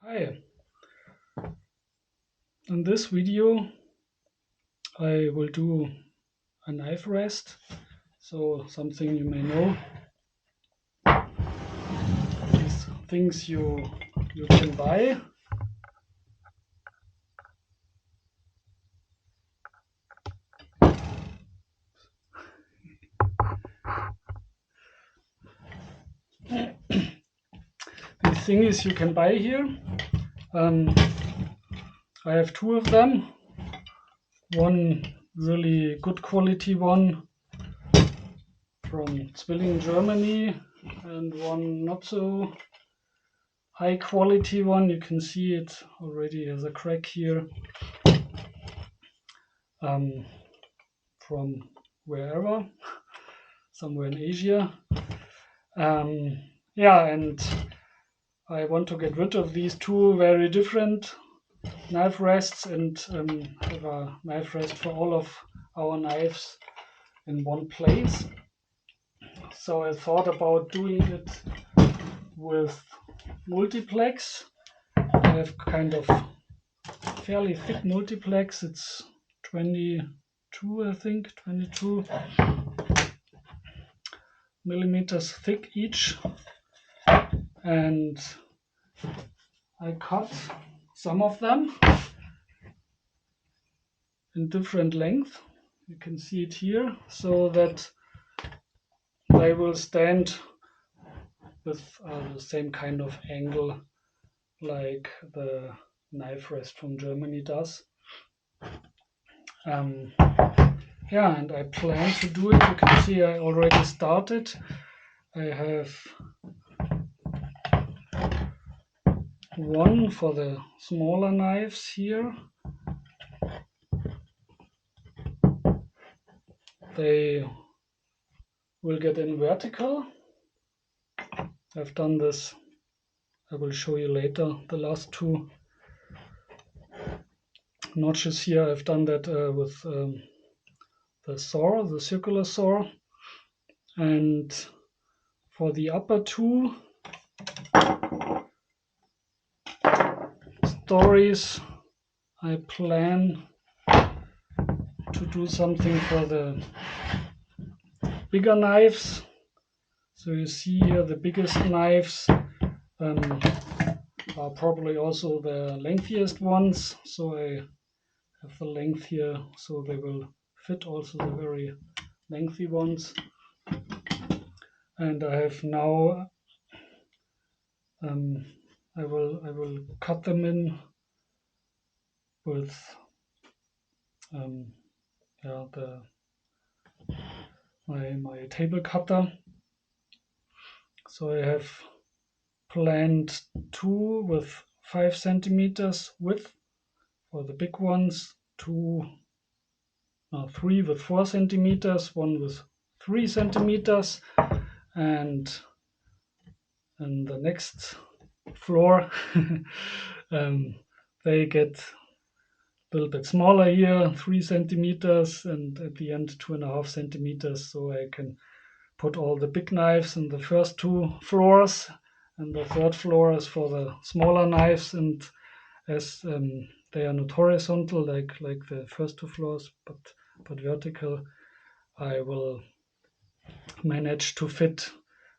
Hi, in this video I will do a knife rest, so something you may know. These things you can buy. These things you can buy here. I have two of them. One really good quality one from Zwilling, Germany, and one not so high quality one. You can see it already has a crack here. From wherever, somewhere in Asia. Yeah, and I want to get rid of these two very different knife rests and have a knife rest for all of our knives in one place. So I thought about doing it with Multiplex. I have kind of fairly thick Multiplex. It's 22, I think, 22 millimeters thick each. And I cut some of them in different length. You can see it here, so that they will stand with the same kind of angle like the knife rest from Germany does. Yeah, and I plan to do it. You can see I already started. I have one for the smaller knives here. They will get in vertical. I've done this, I will show you later, the last two notches here. I've done that with the saw, the circular saw. And for the upper two stories, I plan to do something for the bigger knives. So you see here the biggest knives are probably also the lengthiest ones. So I have the length here, so they will fit also the very lengthy ones. And I have now I will cut them in with my table cutter. So I have planned two with 5 centimeters width for the big ones, three with 4 centimeters, one with 3 centimeters, and the next floor they get a little bit smaller here, 3 centimeters, and at the end 2.5 centimeters, so I can put all the big knives in the first two floors, and the third floor is for the smaller knives. And as they are not horizontal like the first two floors, but vertical, I will manage to fit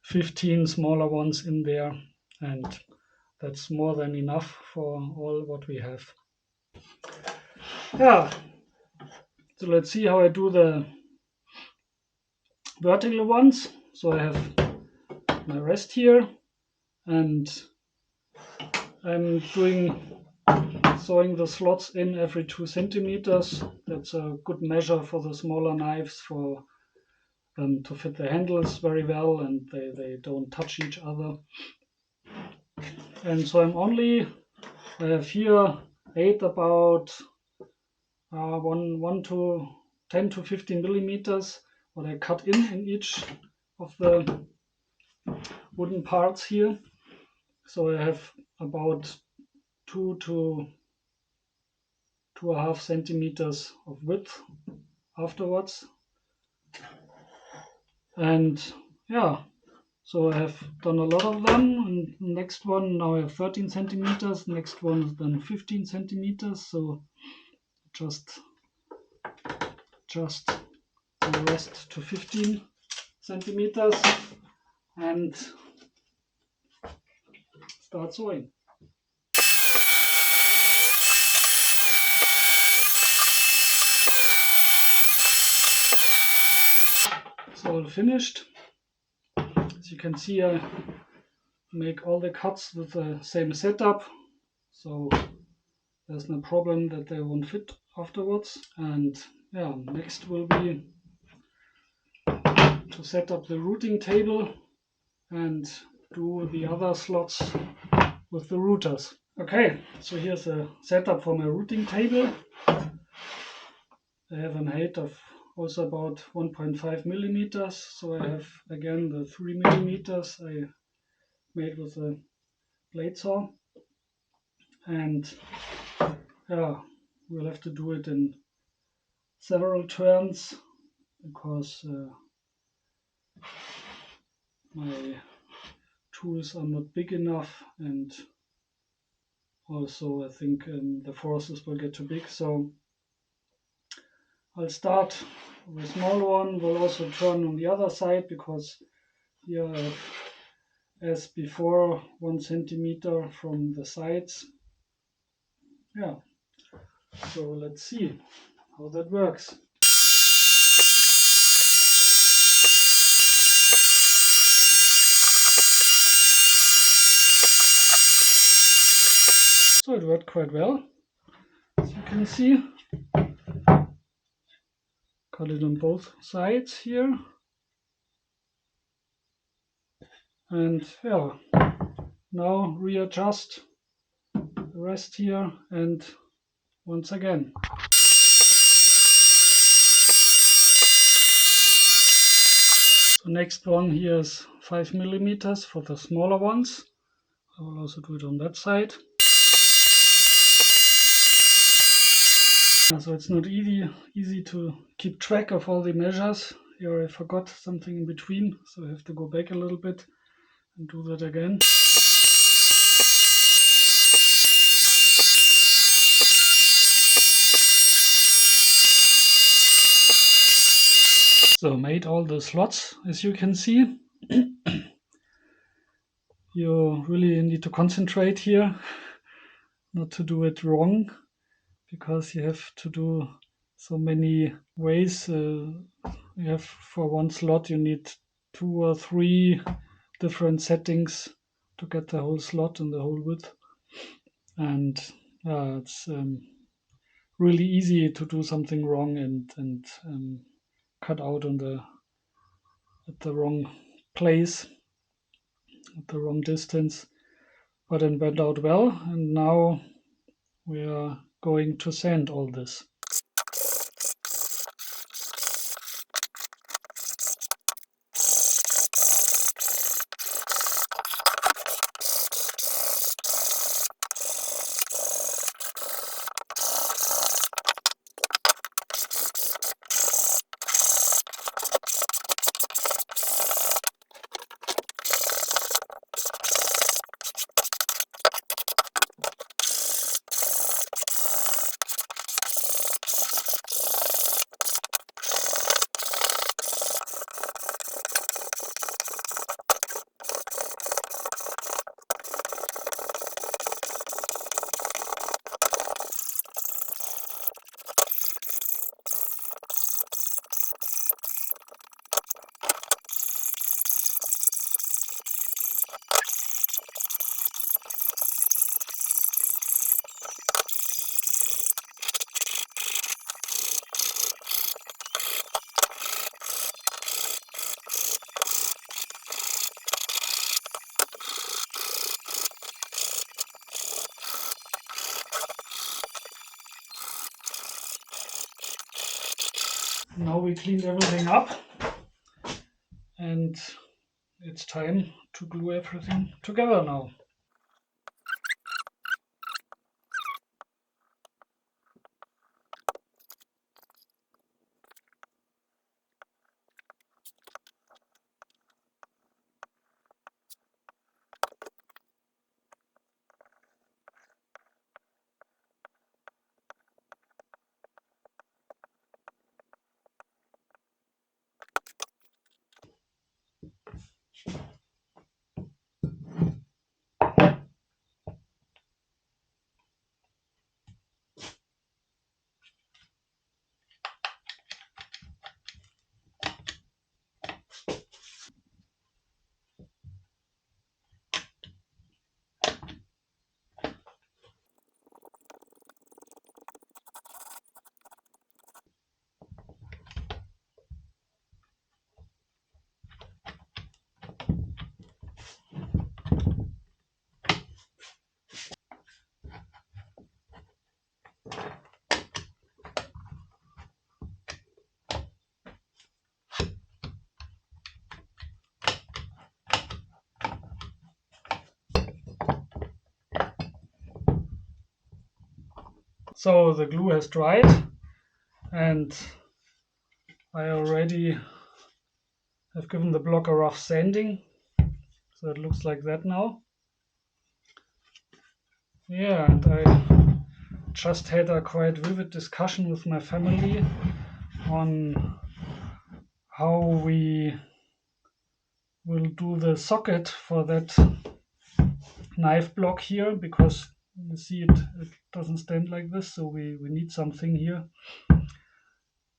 15 smaller ones in there, and that's more than enough for all what we have. Yeah, so let's see how I do the vertical ones. So I have my rest here, and I'm sawing the slots in every 2 centimeters. That's a good measure for the smaller knives, for to fit the handles very well, and they don't touch each other. And so I have here 8 about 1 to 10 to 15 millimeters what I cut in each of the wooden parts here. So I have about 2 to 2.5 centimeters of width afterwards. And yeah, So I have done a lot of them. And the next one, now I have 13 centimeters. Next one is then 15 centimeters. So just the rest to 15 centimeters and start sewing. It's all finished. As you can see, I make all the cuts with the same setup, so there's no problem that they won't fit afterwards. And yeah, next will be to set up the routing table and do the other slots with the routers. Okay, so here's a setup for my routing table. I have a height of also about 1.5 millimeters. So I have again the 3 millimeters I made with a blade saw, and yeah, we'll have to do it in several turns because my tools are not big enough, and also I think the forces will get too big. So I'll start with a small one. We'll also turn on the other side because here I have, as before, 1 centimeter from the sides. Yeah, so let's see how that works. So it worked quite well, as you can see. Cut it on both sides here. And yeah, now readjust the rest here and once again. So next one here is 5 millimeters for the smaller ones. I will also do it on that side. So it's not easy to keep track of all the measures. Here I forgot something in between, so I have to go back a little bit and do that again. So made all the slots, as you can see. You really need to concentrate here, not to do it wrong, because you have to do so many ways. You have for one slot you need 2 or 3 different settings to get the whole slot and the whole width, and it's really easy to do something wrong and cut out on at the wrong place, at the wrong distance. But it went out well, and now we are going to sand all this. Now we cleaned everything up, and it's time to glue everything together now. So the glue has dried, and I already have given the block a rough sanding, so it looks like that now. Yeah, and I just had a quite vivid discussion with my family on how we will do the socket for that knife block here, because you see it doesn't stand like this, so we need something here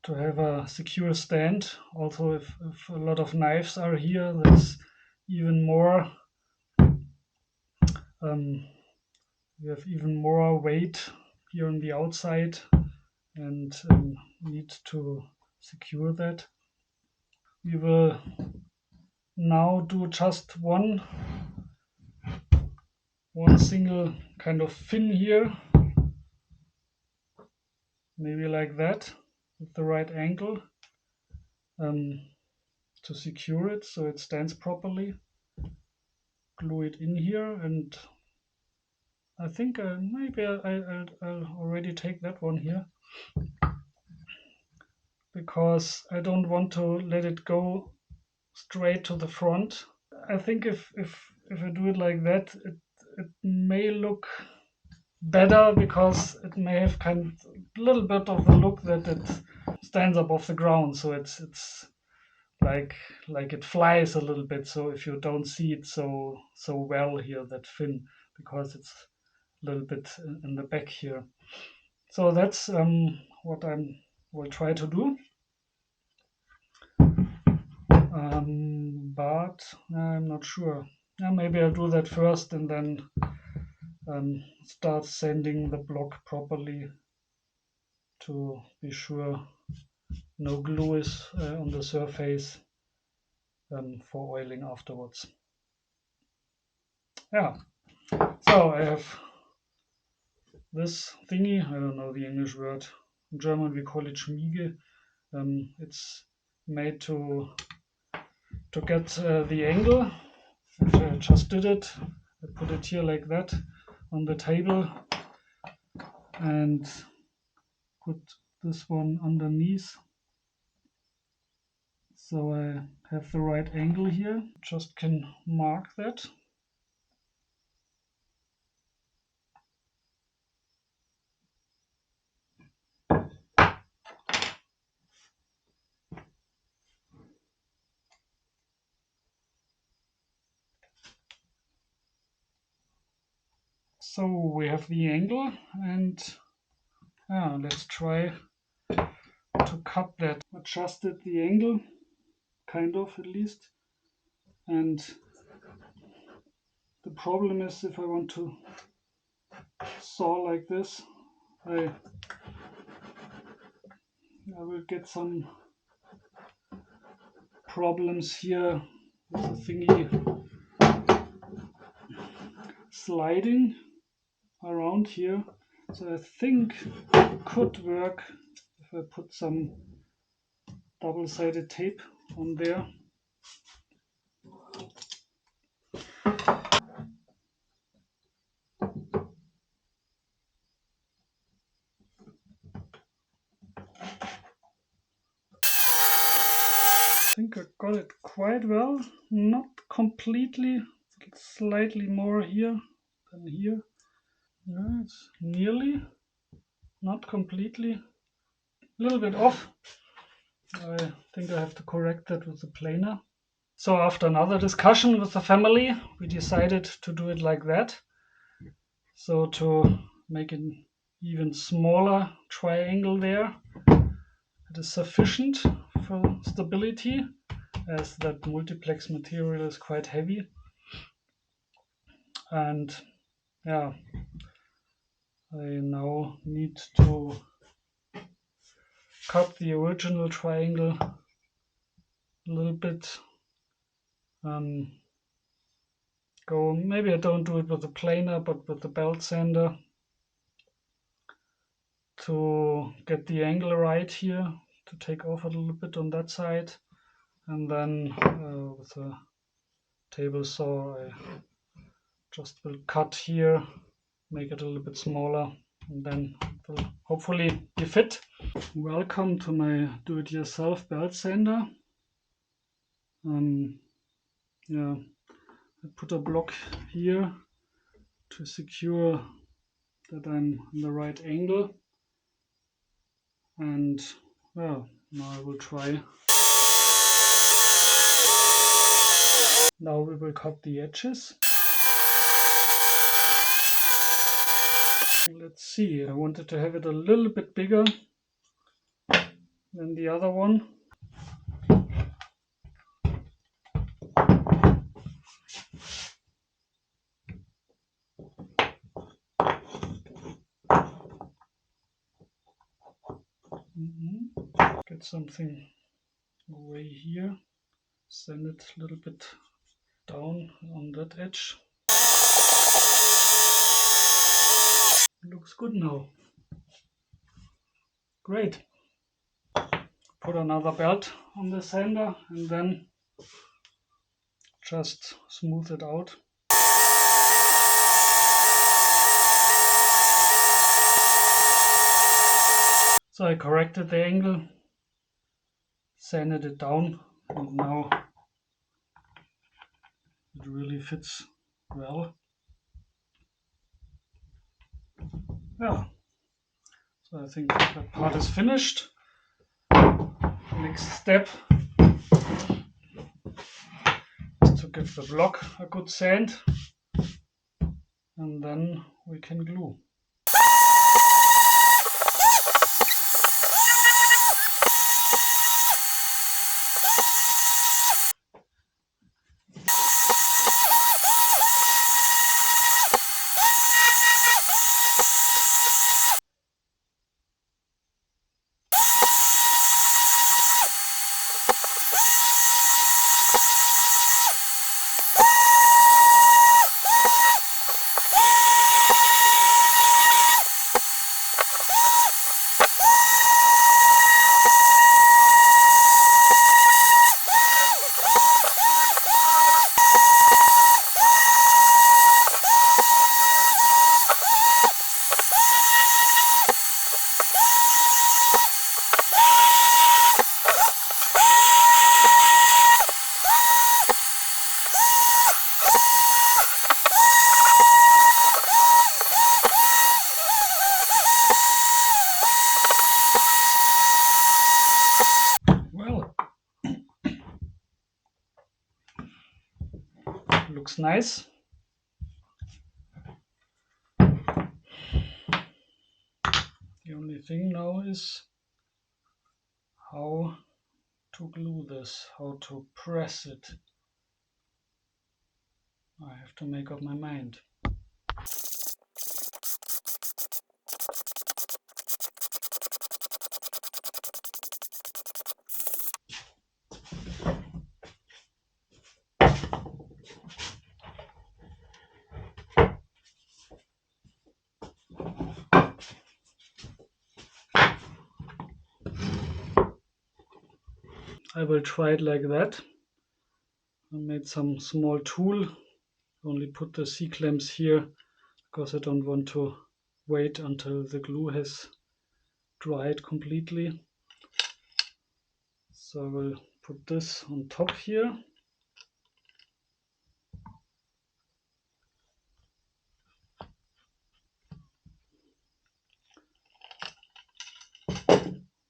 to have a secure stand. Also, if a lot of knives are here, that's even more, we have even more weight here on the outside, and need to secure that. We will now do just one single kind of fin here, maybe like that, with the right angle, to secure it so it stands properly. Glue it in here, and I think maybe I'll already take that one here, because I don't want to let it go straight to the front. I think if I do it like that, it may look better, because it may have kind of a little bit of the look that it stands above the ground, so it's like it flies a little bit. So if you don't see it so well here, that fin, because it's a little bit in the back here. So that's what I will try to do. But I'm not sure. Maybe I'll do that first, and then start sanding the block properly to be sure no glue is on the surface for oiling afterwards. Yeah, so I have this thingy. I don't know the English word. In German we call it Schmiege. It's made to get the angle. I just did it. I put it here like that on the table, and put this one underneath, so I have the right angle here. Just can mark that. So we have the angle, and let's try to cut that. Adjusted the angle, kind of at least, and the problem is, if I want to saw like this, I will get some problems here with the thingy sliding around here. So I think it could work if I put some double-sided tape on there. I think I got it quite well. Not completely, slightly more here than here. Yeah, it's nearly, not completely, a little bit off. I think I have to correct that with the planer. So after another discussion with the family, we decided to do it like that. So to make an even smaller triangle there, it is sufficient for stability, as that multiplex material is quite heavy. And yeah, I now need to cut the original triangle a little bit. Maybe I don't do it with the planer, but with the belt sander, to get the angle right here, to take off a little bit on that side, and then with a table saw I just will cut here, make it a little bit smaller, and then it will hopefully be fit. Welcome to my do-it-yourself belt sander. Yeah, I put a block here to secure that I'm in the right angle, and well, now I will try. Now we will cut the edges. Let's see, I wanted to have it a little bit bigger than the other one. Get something away here, send it a little bit down on that edge. Looks good now. Great. Put another belt on the sander and then just smooth it out. So I corrected the angle, sanded it down, and now it really fits well. Yeah, so I think that part is finished. Next step is to give the block a good sand, and then we can glue. Looks nice. The only thing now is how to glue this, how to press it. I have to make up my mind. I will try it like that. I made some small tool, only put the C-clamps here because I don't want to wait until the glue has dried completely. So I will put this on top here.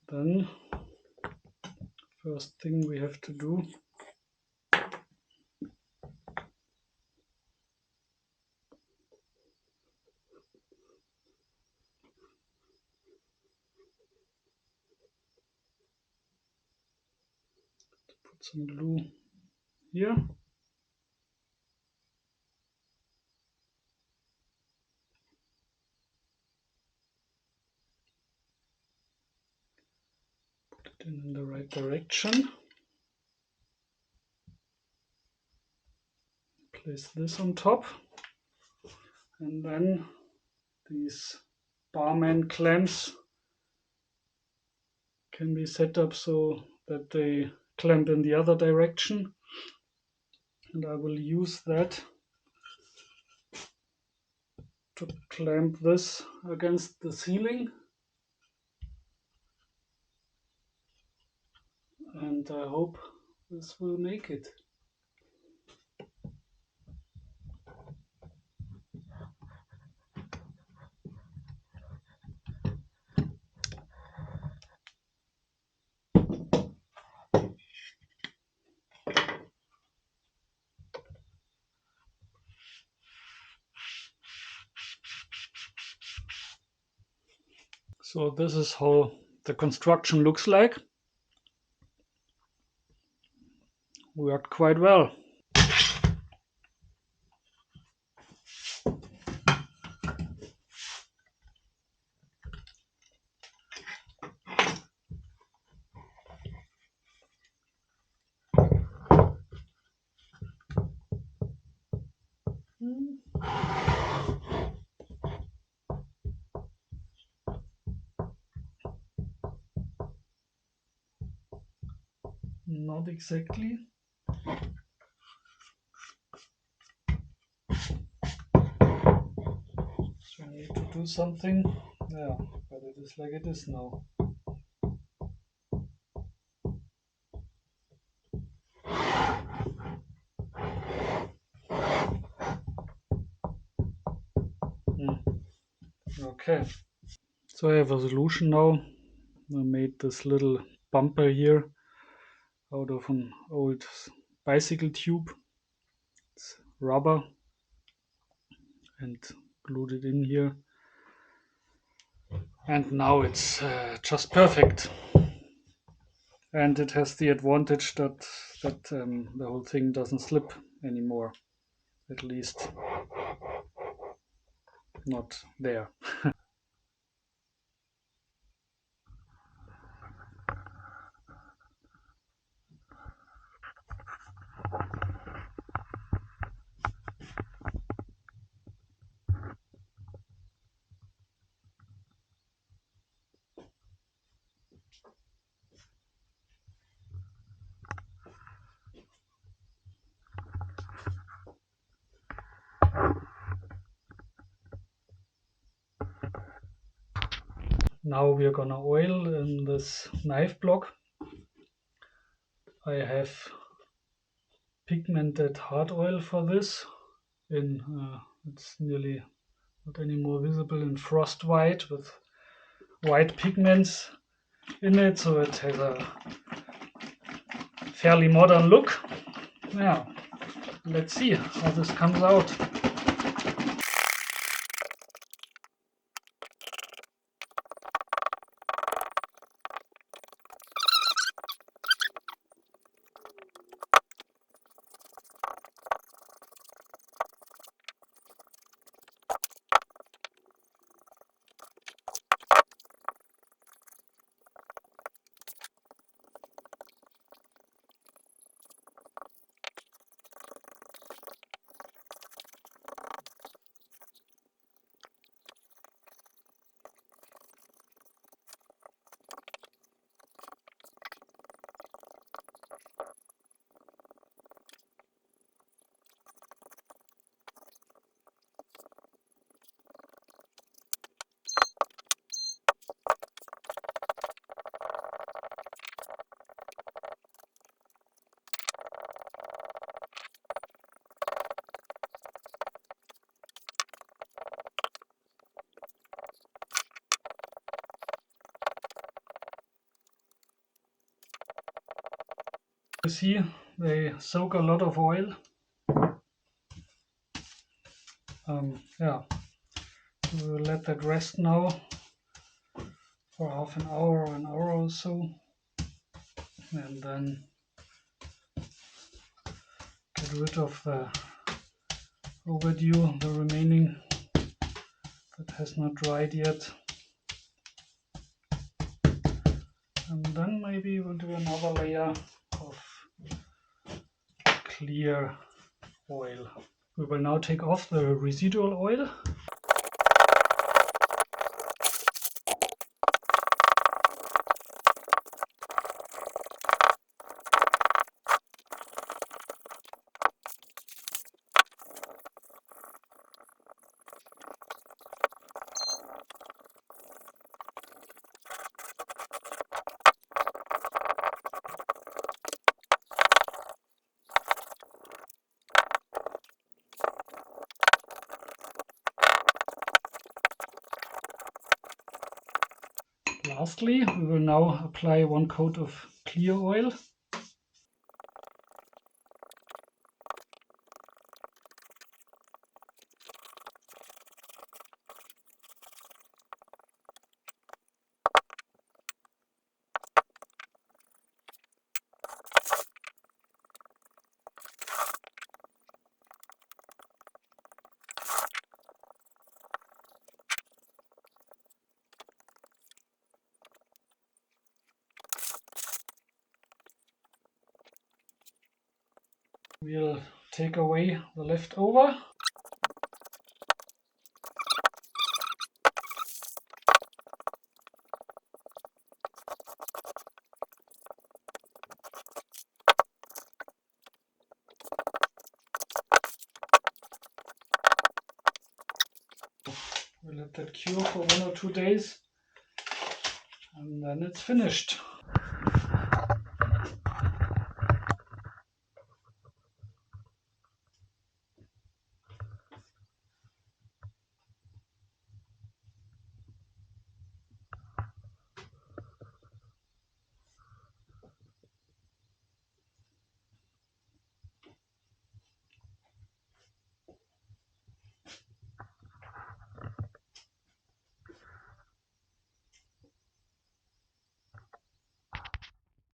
Then, first thing we have to do to put some glue here. Put it in the right direction. Place this on top, and then these barman clamps can be set up so that they clamp in the other direction, and I will use that to clamp this against the ceiling, and I hope this will make it. So this is how the construction looks like. Worked quite well. Not exactly. So I need to do something. Yeah, but it is like it is now. Okay. So I have a solution now. I made this little bumper here out of an old bicycle tube. It's rubber, and glued it in here. And now it's just perfect. And it has the advantage that the whole thing doesn't slip anymore. At least not there. Now we are gonna oil in this knife block. I have pigmented hard oil for this. It's nearly not anymore visible, in frost white with white pigments in it, so it has a fairly modern look. Yeah, let's see how this comes out. You see, they soak a lot of oil. Yeah, we will let that rest now for half an hour or an hour or so, and then get rid of the overdue, the remaining that has not dried yet. And then maybe we'll do another layer of clear oil. We will now take off the residual oil. Lastly, we will now apply 1 coat of clear oil. We'll take away the leftover. We'll let that cure for 1 or 2 days, and then it's finished.